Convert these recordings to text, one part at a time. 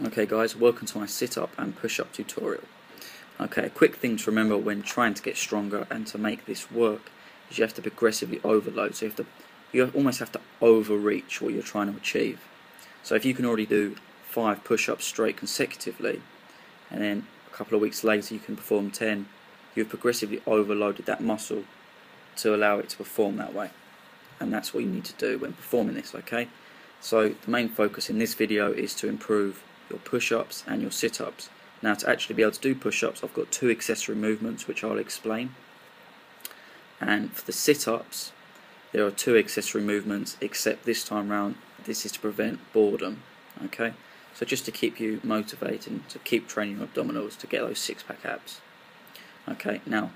Okay guys, welcome to my sit-up and push-up tutorial. Okay, a quick thing to remember when trying to get stronger and to make this work is you have to progressively overload. So you almost have to overreach what you're trying to achieve. So if you can already do 5 push-ups straight consecutively, and then a couple of weeks later you can perform 10, you've progressively overloaded that muscle to allow it to perform that way. And that's what you need to do when performing this, okay? So the main focus in this video is to improve your push-ups and your sit-ups. Now, to actually be able to do push-ups, I've got 2 accessory movements which I'll explain. And for the sit-ups, there are 2 accessory movements, except this time round this is to prevent boredom. Okay, so just to keep you motivated and to keep training your abdominals to get those 6-pack abs. Okay, now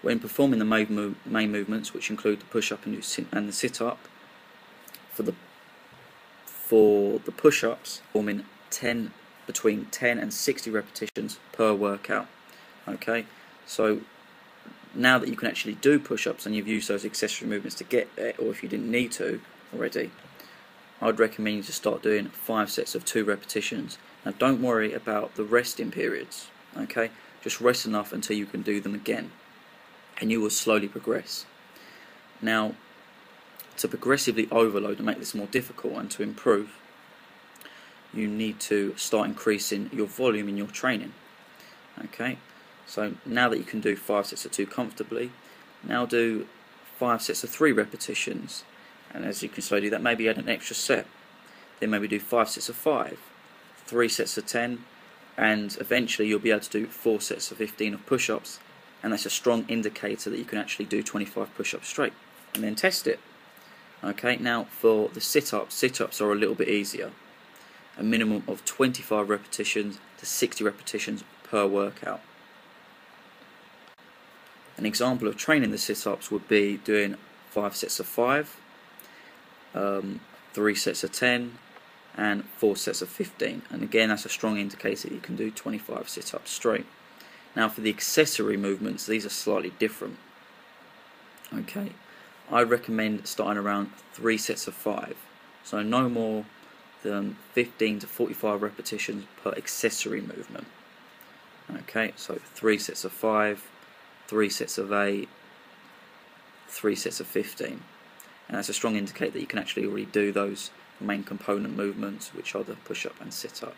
when performing the main movements, which include the push-up and the sit-up, for the push-ups, performing between 10 and 60 repetitions per workout. Okay, so now that you can actually do push-ups and you've used those accessory movements to get there, or if you didn't need to already, I'd recommend you to start doing 5 sets of 2 repetitions. Now don't worry about the resting periods, okay? Just rest enough until you can do them again, and you will slowly progress. Now, to progressively overload and make this more difficult and to improve, you need to start increasing your volume in your training. Okay, so now that you can do 5 sets of 2 comfortably, now do 5 sets of 3 repetitions, and as you can slowly do that, maybe add an extra set. Then maybe do 5 sets of 5, 3 sets of 10, and eventually you'll be able to do 4 sets of 15 of push-ups, and that's a strong indicator that you can actually do 25 push-ups straight. And then test it. Okay, now for the sit-ups are a little bit easier. A minimum of 25 repetitions to 60 repetitions per workout. An example of training the sit-ups would be doing 5 sets of 5, 3 sets of 10, and 4 sets of 15. And again, that's a strong indicator that you can do 25 sit-ups straight. Now for the accessory movements, these are slightly different. Okay, I recommend starting around 3 sets of 5, so no more than 15 to 45 repetitions per accessory movement. Okay, so 3 sets of 5, 3 sets of 8, 3 sets of 15, and that's a strong indicator that you can actually already do those main component movements, which are the push-up and sit-up.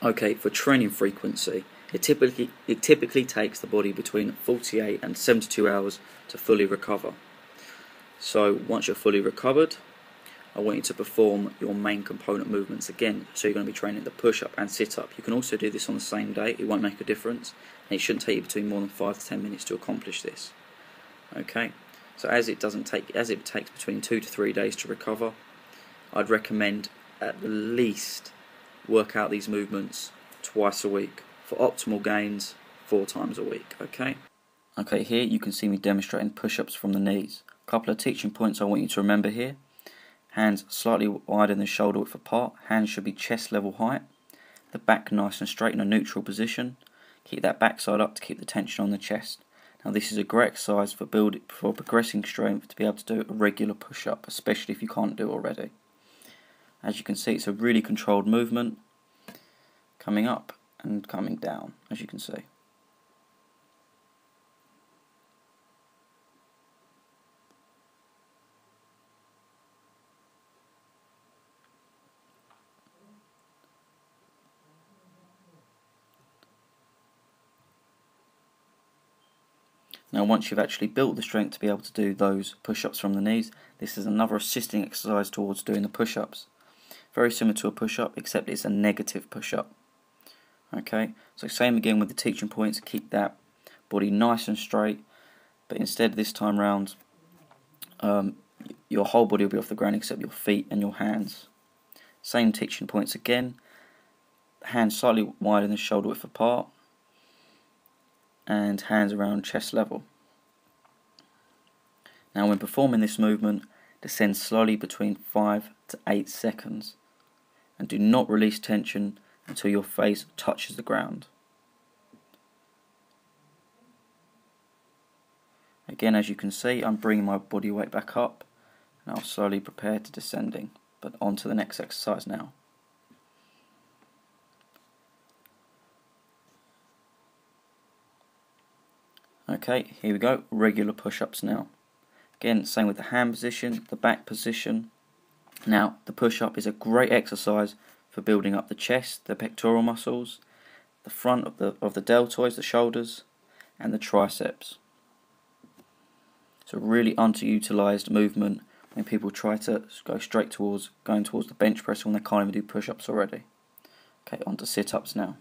Okay, for training frequency, it typically takes the body between 48 and 72 hours to fully recover. So once you're fully recovered, I want you to perform your main component movements again. So you're going to be training the push-up and sit-up. You can also do this on the same day, it won't make a difference, and it shouldn't take you between more than 5 to 10 minutes to accomplish this. Okay, so as it takes between 2 to 3 days to recover, I'd recommend at least work out these movements twice a week. For optimal gains, 4 times a week, okay? Okay, here you can see me demonstrating push-ups from the knees. A couple of teaching points I want you to remember here. Hands slightly wider than shoulder width apart. Hands should be chest level height. The back nice and straight in a neutral position. Keep that backside up to keep the tension on the chest. Now this is a great exercise for progressing strength to be able to do a regular push-up, especially if you can't do it already. As you can see, it's a really controlled movement, coming up and coming down, as you can see. Now once you've actually built the strength to be able to do those push-ups from the knees, this is another assisting exercise towards doing the push-ups. Very similar to a push-up, except it's a negative push-up. Okay, so same again with the teaching points, keep that body nice and straight, but instead this time round, your whole body will be off the ground except your feet and your hands. Same teaching points again, hands slightly wider than shoulder width apart, and hands around chest level. Now when performing this movement, descend slowly between 5 to 8 seconds, and do not release tension until your face touches the ground. Again, as you can see, I'm bringing my body weight back up, and I'll slowly prepare to descending, but on to the next exercise now. Okay, here we go, regular push-ups now. Again, same with the hand position, the back position. Now, the push-up is a great exercise for building up the chest, the pectoral muscles, the front of the deltoids, the shoulders, and the triceps. It's a really underutilized movement when people try to go straight towards going towards the bench press when they can't even do push-ups already. Okay, on to sit-ups now.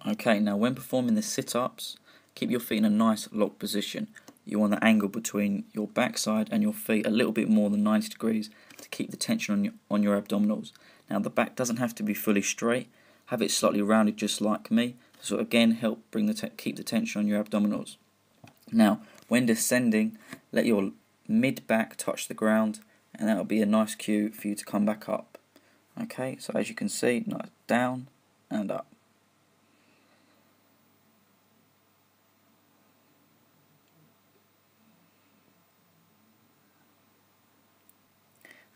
Okay, now when performing the sit-ups, keep your feet in a nice locked position. You want the angle between your backside and your feet a little bit more than 90 degrees to keep the tension on your abdominals. Now the back doesn't have to be fully straight. Have it slightly rounded just like me. So again, help keep the tension on your abdominals. Now, when descending, let your mid-back touch the ground, and that will be a nice cue for you to come back up. Okay, so as you can see, nice down and up.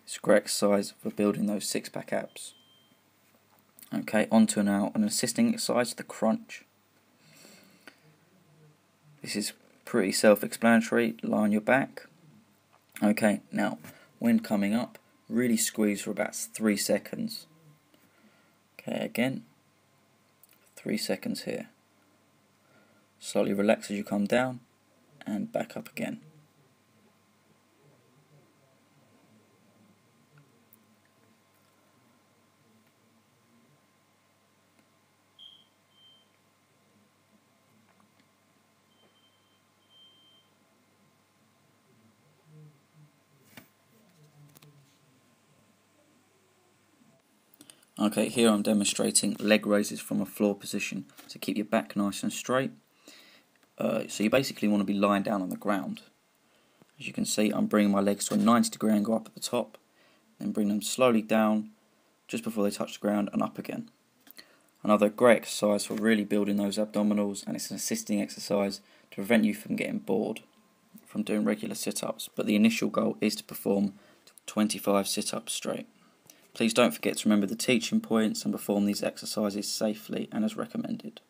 It's a great exercise for building those six-pack abs. Okay, onto now an assisting exercise, the crunch. This is pretty self-explanatory. Lie on your back. Okay, now when coming up, really squeeze for about 3 seconds. Okay, again, 3 seconds here. Slowly relax as you come down and back up again. Okay, here I'm demonstrating leg raises from a floor position to keep your back nice and straight. So you basically want to be lying down on the ground. As you can see, I'm bringing my legs to a 90-degree angle up at the top, then bring them slowly down just before they touch the ground and up again. Another great exercise for really building those abdominals, and it's an assisting exercise to prevent you from getting bored from doing regular sit-ups, but the initial goal is to perform 25 sit-ups straight. Please don't forget to remember the teaching points and perform these exercises safely and as recommended.